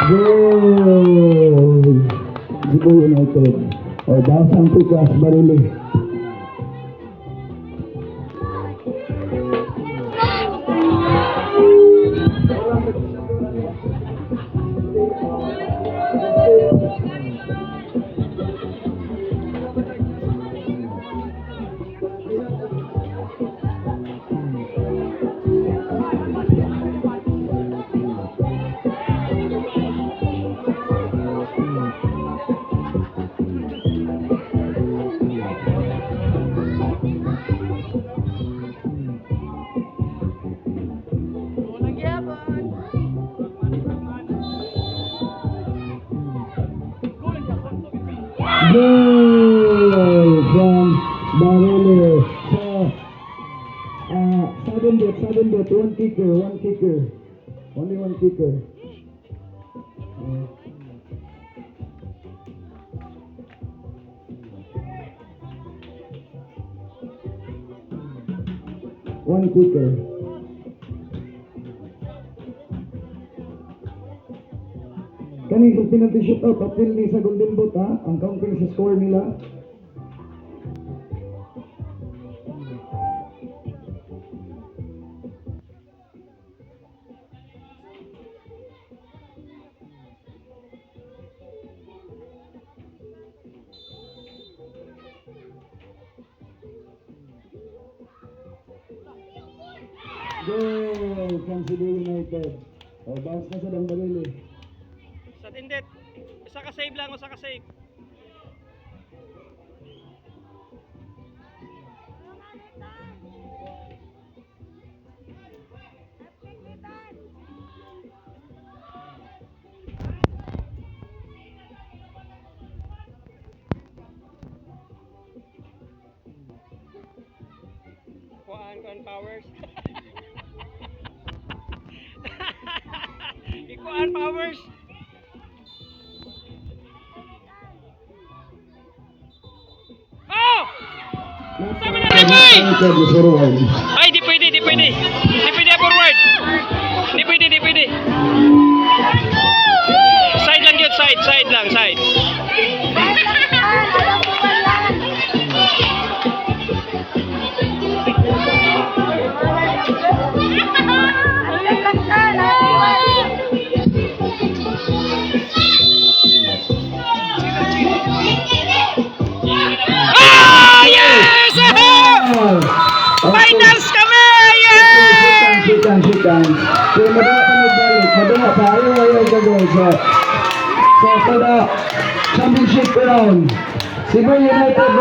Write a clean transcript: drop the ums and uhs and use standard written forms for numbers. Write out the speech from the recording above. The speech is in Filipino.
Goal! Cebu United. O, Dasang Tukas, Barili. Goal from Barili. So, 7-bet, one kicker. Only one kicker. One kicker. Kani sa penalty shootout, appeal ni sa Golden Boot ha, ang counting sa score nila. Goal from Cebu United. O, bounce na sa Barili. Sa tindet. Isa ka save lang o sa ka save. Kuan powers. Ikuan powers. Oh! Sama na boy! Ay, di pwede. Di pwede forward. Di pwede. Side lang yun, side lang. Ah, yes! Finals kami! Yes! Sikan. So, madala pa ayaw gagawin sa championship round. Cebu United